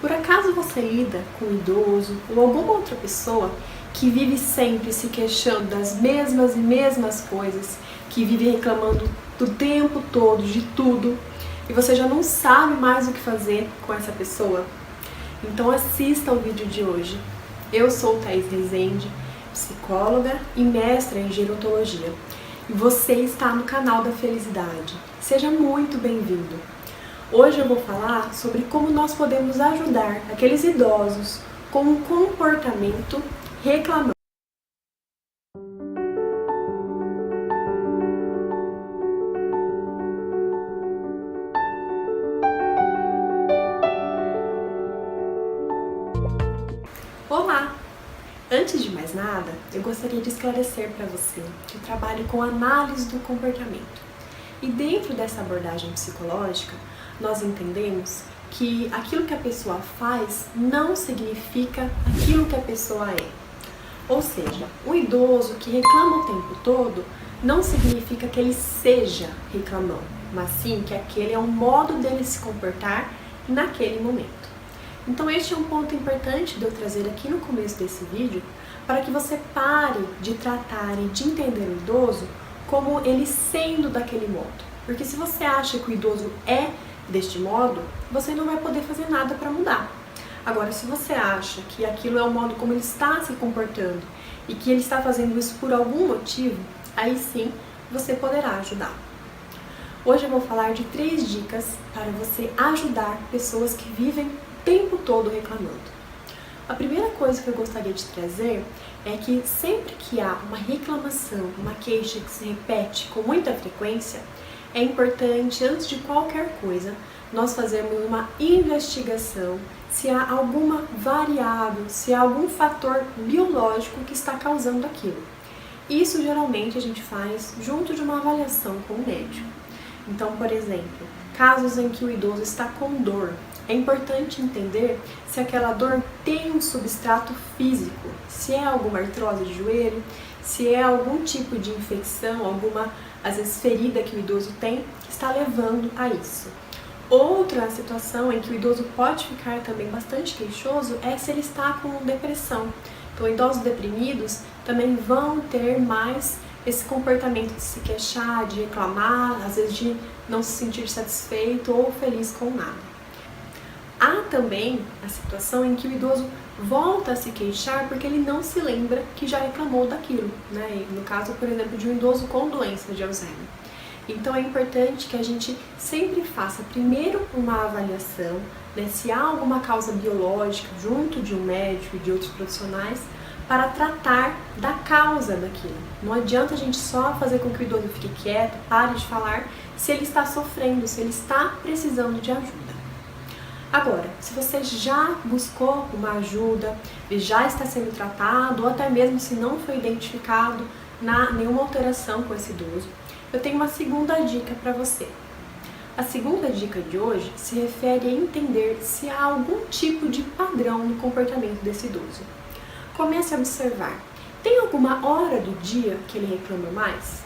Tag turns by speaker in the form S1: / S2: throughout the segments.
S1: Por acaso você lida com um idoso ou alguma outra pessoa que vive sempre se queixando das mesmas e mesmas coisas, que vive reclamando do tempo todo, de tudo, e você já não sabe mais o que fazer com essa pessoa? Então assista ao vídeo de hoje. Eu sou Thaís Rezende, psicóloga e mestra em gerontologia, e você está no canal da Felicidade. Seja muito bem-vindo! Hoje eu vou falar sobre como nós podemos ajudar aqueles idosos com um comportamento reclamante. Olá! Antes de mais nada, eu gostaria de esclarecer para você que eu trabalho com análise do comportamento. E dentro dessa abordagem psicológica, nós entendemos que aquilo que a pessoa faz não significa aquilo que a pessoa é. Ou seja, o idoso que reclama o tempo todo não significa que ele seja reclamão, mas sim que aquele é um modo dele se comportar naquele momento. Então este é um ponto importante de eu trazer aqui no começo desse vídeo, para que você pare de tratar e de entender o idoso como ele sendo daquele modo. Porque se você acha que o idoso é deste modo, você não vai poder fazer nada para mudar. Agora, se você acha que aquilo é o modo como ele está se comportando e que ele está fazendo isso por algum motivo, aí sim você poderá ajudar. Hoje eu vou falar de 3 dicas para você ajudar pessoas que vivem o tempo todo reclamando. A primeira coisa que eu gostaria de trazer é que sempre que há uma reclamação, uma queixa que se repete com muita frequência, é importante, antes de qualquer coisa, nós fazermos uma investigação se há alguma variável, se há algum fator biológico que está causando aquilo. Isso geralmente a gente faz junto de uma avaliação com o médico. Então, por exemplo, casos em que o idoso está com dor, é importante entender se aquela dor tem um substrato físico, se é alguma artrose de joelho, se é algum tipo de infecção, alguma, às vezes, ferida que o idoso tem, que está levando a isso. Outra situação em que o idoso pode ficar também bastante queixoso é se ele está com depressão. Então, idosos deprimidos também vão ter mais esse comportamento de se queixar, de reclamar, às vezes de não se sentir satisfeito ou feliz com nada. Há também a situação em que o idoso volta a se queixar porque ele não se lembra que já reclamou daquilo, né? No caso, por exemplo, de um idoso com doença de Alzheimer. Então é importante que a gente sempre faça primeiro uma avaliação, né, se há alguma causa biológica junto de um médico e de outros profissionais para tratar da causa daquilo. Não adianta a gente só fazer com que o idoso fique quieto, pare de falar, se ele está sofrendo, se ele está precisando de ajuda. Agora, se você já buscou uma ajuda e já está sendo tratado, ou até mesmo se não foi identificado nenhuma alteração com esse idoso, eu tenho uma segunda dica para você. A segunda dica de hoje se refere a entender se há algum tipo de padrão no comportamento desse idoso. Comece a observar. Tem alguma hora do dia que ele reclama mais?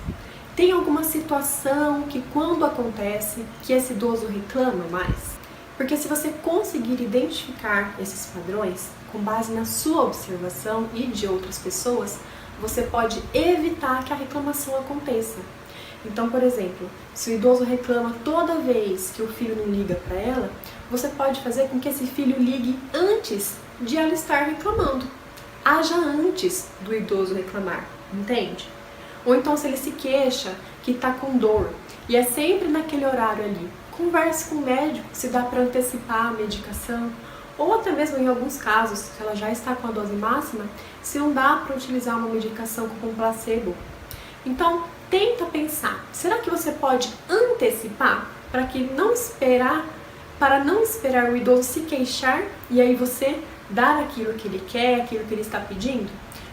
S1: Tem alguma situação que, quando acontece, que esse idoso reclama mais? Porque se você conseguir identificar esses padrões, com base na sua observação e de outras pessoas, você pode evitar que a reclamação aconteça. Então, por exemplo, se o idoso reclama toda vez que o filho não liga para ela, você pode fazer com que esse filho ligue antes de ela estar reclamando. Haja antes do idoso reclamar, entende? Ou então, se ele se queixa que está com dor e é sempre naquele horário ali, converse com o médico se dá para antecipar a medicação, ou até mesmo em alguns casos, se ela já está com a dose máxima, se não dá para utilizar uma medicação como placebo. Então, tenta pensar, será que você pode antecipar para não esperar o idoso se queixar e aí você dar aquilo que ele quer, aquilo que ele está pedindo?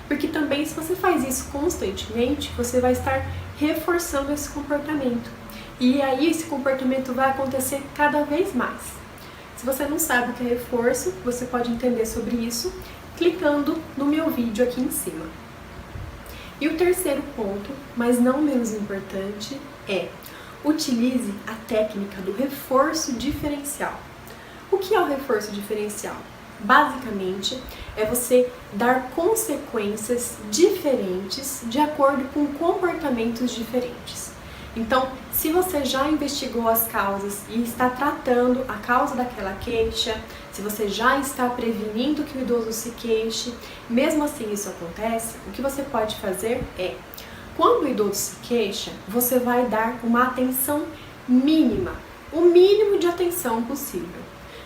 S1: Porque também, se você faz isso constantemente, você vai estar reforçando esse comportamento. E aí esse comportamento vai acontecer cada vez mais. Se você não sabe o que é reforço, você pode entender sobre isso clicando no meu vídeo aqui em cima. E o terceiro ponto, mas não menos importante, é utilize a técnica do reforço diferencial. O que é o reforço diferencial? Basicamente, é você dar consequências diferentes de acordo com comportamentos diferentes. Então, se você já investigou as causas e está tratando a causa daquela queixa, se você já está prevenindo que o idoso se queixe, mesmo assim isso acontece, o que você pode fazer é, quando o idoso se queixa, você vai dar uma atenção mínima, o mínimo de atenção possível.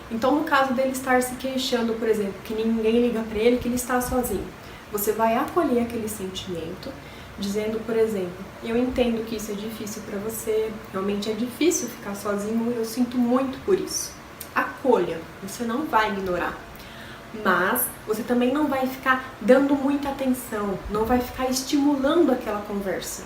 S1: Então, no caso dele estar se queixando, por exemplo, que ninguém liga para ele, que ele está sozinho, você vai acolher aquele sentimento, dizendo, por exemplo, eu entendo que isso é difícil para você, realmente é difícil ficar sozinho, eu sinto muito por isso. Acolha, você não vai ignorar, mas você também não vai ficar dando muita atenção, não vai ficar estimulando aquela conversa.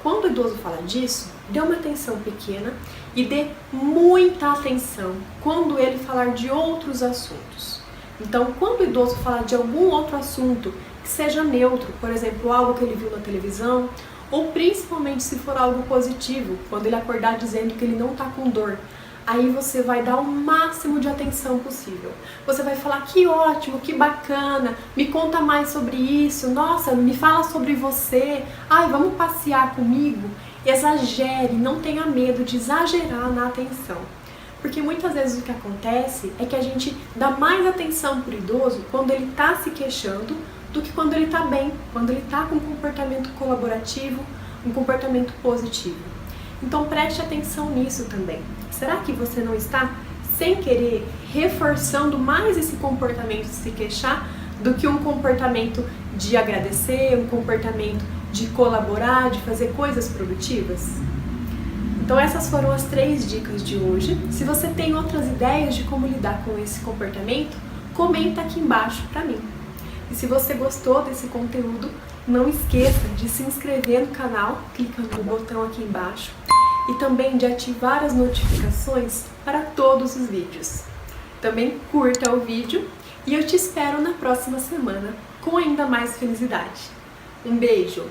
S1: Quando o idoso fala disso, dê uma atenção pequena e dê muita atenção quando ele falar de outros assuntos. Então, quando o idoso falar de algum outro assunto que seja neutro, por exemplo, algo que ele viu na televisão, ou principalmente se for algo positivo, quando ele acordar dizendo que ele não está com dor, aí você vai dar o máximo de atenção possível. Você vai falar, que ótimo, que bacana, me conta mais sobre isso, nossa, me fala sobre você, ai, vamos passear comigo. Exagere, não tenha medo de exagerar na atenção. Porque muitas vezes o que acontece é que a gente dá mais atenção para o idoso quando ele está se queixando do que quando ele está bem, quando ele está com um comportamento colaborativo, um comportamento positivo. Então preste atenção nisso também. Será que você não está, sem querer, reforçando mais esse comportamento de se queixar do que um comportamento de agradecer, um comportamento de colaborar, de fazer coisas produtivas? Então essas foram as 3 dicas de hoje. Se você tem outras ideias de como lidar com esse comportamento, comenta aqui embaixo para mim. E se você gostou desse conteúdo, não esqueça de se inscrever no canal, clicando no botão aqui embaixo, e também de ativar as notificações para todos os vídeos. Também curta o vídeo e eu te espero na próxima semana com ainda mais felicidade. Um beijo!